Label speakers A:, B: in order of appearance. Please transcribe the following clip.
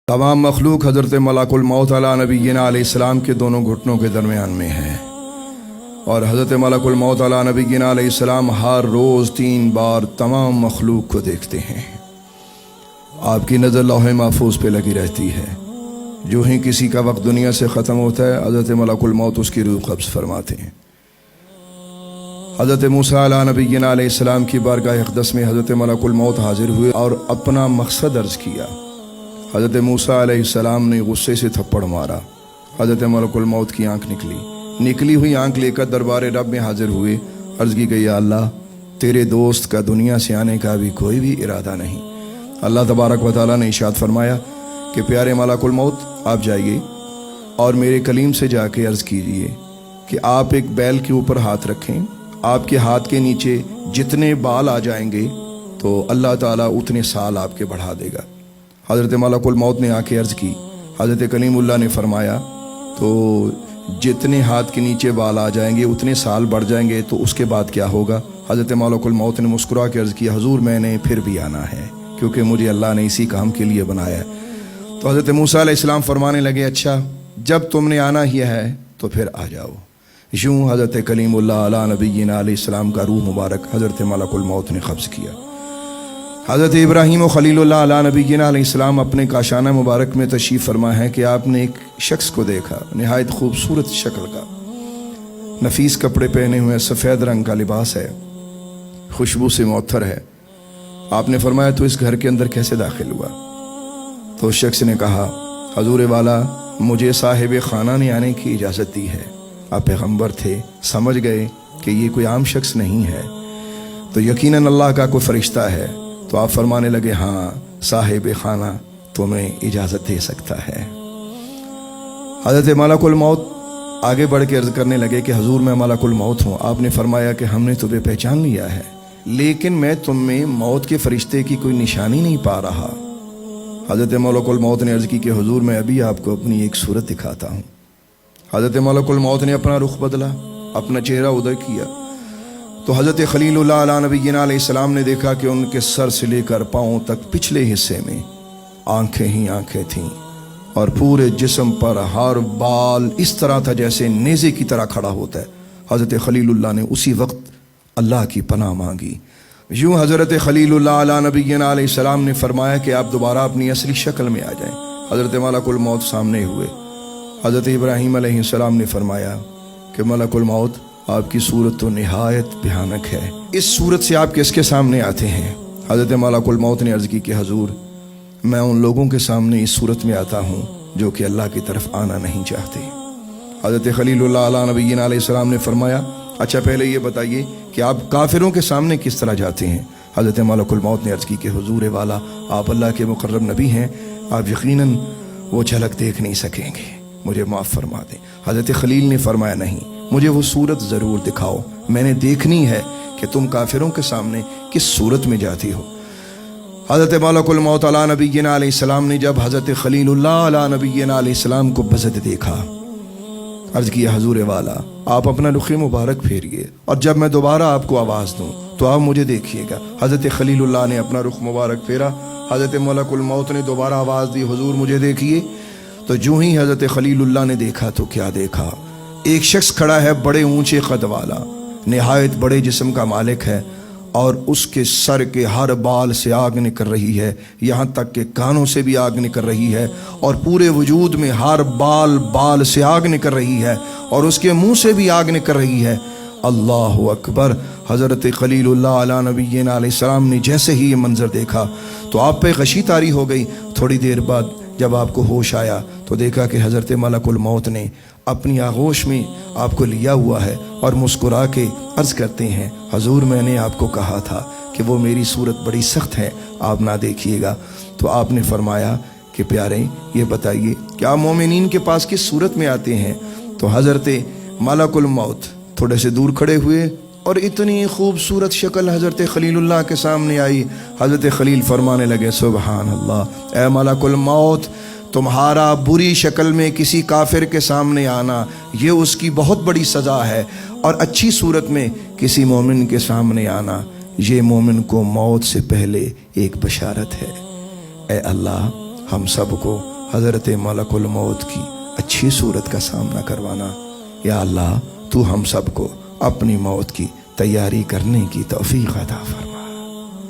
A: तमाम मखलूक हज़रत मलाकुल मौत अला नबीना अलैहिस्सलाम के दोनों घुटनों के दरमियान में है, और हज़रत मलाकुल मौत अला नबीना अलैहिस्सलाम हर रोज़ 3 बार तमाम मखलूक को देखते हैं। आपकी नज़र लौहे महफूज पे लगी रहती है। जो ही किसी का वक्त दुनिया से ख़त्म होता है, हज़रत मलाकुल मौत उसकी रूह कब्ज़ फरमाते हैं। हज़रत मूसा अला नबीना अलैहिस्सलाम की बारगाह अक़दस में हज़रत मलाकुल मौत हाजिर हुए और अपना मकसद अर्ज़ किया। हज़रत मूसा अलैहिस्सलाम ने गुस्से से थप्पड़ मारा। हज़रत मलाकुल मौत की आंख निकली हुई आंख लेकर दरबार रब में हाजिर हुए। अर्ज़ की गई, या अल्लाह, तेरे दोस्त का दुनिया से आने का भी कोई भी इरादा नहीं। अल्लाह तबारक व तआला ने इरशाद फरमाया कि प्यारे मलाकुल मौत, आप जाइए और मेरे कलीम से जाके अर्ज़ कीजिए कि आप एक बैल के ऊपर हाथ रखें, आपके हाथ के नीचे जितने बाल आ जाएंगे तो अल्लाह ताला उतने साल आपके बढ़ा देगा। हज़रत मलाकुल मौत ने आके अर्ज़ की। हज़रत कलीमुल्लाह ने फरमाया, तो जितने हाथ के नीचे बाल आ जाएंगे उतने साल बढ़ जाएंगे, तो उसके बाद क्या होगा? हज़रत मलाकुल मौत ने मुस्कुरा के अर्ज़ किया, हुजूर, मैंने फिर भी आना है, क्योंकि मुझे अल्लाह ने इसी काम के लिए बनाया है। तो हज़रत मूसा अलैहिस्सलाम फरमाने लगे, अच्छा, जब तुमने आना ही है तो फिर आ जाओ। यूँ हज़रत कलीमुल्लाह अला नबीना अलैहिस्सलाम का रूह मुबारक हज़रत मलाकुल मौत ने कब्ज़ किया। हज़रत इब्राहीम और खलीलुल्लाह अला नबीना अलैहिस्सलाम अपने काशाना मुबारक में तशरीफ़ फरमा है कि आपने एक शख्स को देखा, नहायत खूबसूरत शक्ल का, नफीस कपड़े पहने हुए, सफ़ेद रंग का लिबास है, खुशबू से मुअत्तर है। आपने फरमाया, तो इस घर के अंदर कैसे दाखिल हुआ? तो उस शख्स ने कहा, हजूर वाला, मुझे साहिब खाना ने आने की इजाज़त दी है। आप पैगम्बर थे, समझ गए कि ये कोई आम शख्स नहीं है, तो यकीनन अल्लाह का कोई फरिश्ता है। तो आप फरमाने लगे, हाँ, साहिब खाना तुम्हें इजाज़त दे सकता है। हज़रत मलाकुल मौत आगे बढ़ के अर्ज़ करने लगे कि हजूर, मैं मलाकुल मौत हूँ। आपने फरमाया कि हमने तुम्हें पहचान लिया है, लेकिन मैं तुम में मौत के फरिश्ते की कोई निशानी नहीं पा रहा। हज़रत मलाकुल मौत ने अर्ज़ की कि हुजूर, मैं अभी आपको अपनी एक सूरत दिखाता हूँ। हज़रत मलाकुल मौत ने अपना रुख बदला, अपना चेहरा उधर किया, तो हज़रत खलीलुल्लाह अला नबीना अलैहिस्सलाम ने देखा कि उनके सर से लेकर पाँव तक पिछले हिस्से में आंखें ही आंखें थीं, और पूरे जिस्म पर हर बाल इस तरह था जैसे नेज़े की तरह खड़ा होता है। हज़रत खलीलुल्लाह ने उसी वक्त अल्लाह की पनाह मांगी। यूँ हज़रत खलीलुल्लाह अला नबीना अलैहिस्सलाम ने फरमाया कि आप दोबारा अपनी असली शक्ल में आ जाएं। हज़रत मलाकुल मौत सामने हुए। हज़रत इब्राहीम अलैहिस्सलाम ने फरमाया कि मलाकुल मौत, आपकी सूरत तो निहायत भयानक है, इस सूरत से आप किसके सामने आते हैं? हज़रत मलाकुल मौत ने अर्ज़ की कि हजूर, मैं उन लोगों के सामने इस सूरत में आता हूँ जो कि अल्लाह की तरफ आना नहीं चाहते। हज़रत खलीलुल्लाह अला नबीना अलैहिस्सलाम ने फरमाया, अच्छा, पहले ये बताइए कि आप काफिरों के सामने किस तरह जाते हैं? हज़रत मलाकुल मौत ने अर्ज़ की कि हुजूर वाला, आप अल्लाह के मुकर्रम नबी हैं, आप यकीनन वो झलक देख नहीं सकेंगे, मुझे माफ़ फरमा दें। हज़रत खलील ने फरमाया, नहीं, मुझे वो सूरत ज़रूर दिखाओ, मैंने देखनी है कि तुम काफिरों के सामने किस सूरत में जाती हो। हज़रत मलाकुल मौत अला नबीना अलैहिस्सलाम ने जब हज़रत खलीलुल्लाह अला नबीना अलैहिस्सलाम को बज़द देखा, अर्ज़ किया, हजूर वाला, आप अपना रुख़ मुबारक फेरिए, और जब मैं दोबारा आपको आवाज़ दूँ तो आप मुझे देखिएगा। हज़रत खलीलुल्लाह ने अपना रुख़ मुबारक फेरा। हज़रत मलाकुल मौत ने दोबारा आवाज़ दी, हुजूर मुझे देखिए। तो जो ही हज़रत खलीलुल्लाह ने देखा तो क्या देखा? एक शख्स खड़ा है, बड़े ऊंचे कद वाला, निहायत बड़े जिस्म का मालिक है, और उसके सर के हर बाल से आग निकल रही है, यहाँ तक कि कानों से भी आग निकल रही है, और पूरे वजूद में हर बाल से आग निकल रही है, और उसके मुंह से भी आग निकल रही है। अल्लाहु अकबर। हज़रत खलीलुल्लाह अला नबीना अलैहिस्सलाम ने जैसे ही ये मंजर देखा तो आप पे गशी तारी हो गई। थोड़ी देर बाद जब आपको होश आया तो देखा कि हज़रत मलाकुल मौत ने अपनी आगोश में आपको लिया हुआ है, और मुस्कुरा के अर्ज़ करते हैं, हजूर, मैंने आपको कहा था कि वो मेरी सूरत बड़ी सख्त है, आप ना देखिएगा। तो आपने फरमाया कि प्यारे, ये बताइए कि आप मोमिनीन के पास किस सूरत में आते हैं? तो हज़रत मलाकुल मौत थोड़े से दूर खड़े हुए, और इतनी खूबसूरत शक्ल हज़रत खलीलुल्लाह के सामने आई। हज़रत खलील फरमाने लगे, सुबहान अल्लाह, ए मलाकुल मौत, तुम्हारा बुरी शक्ल में किसी काफिर के सामने आना ये उसकी बहुत बड़ी सज़ा है, और अच्छी सूरत में किसी मोमिन के सामने आना ये मोमिन को मौत से पहले एक बशारत है। ए अल्लाह, हम सब को حضرت ملک الموت کی اچھی صورت کا سامنا کروانا۔ یا اللہ تو ہم سب کو اپنی موت کی تیاری کرنے کی توفیق عطا فرما۔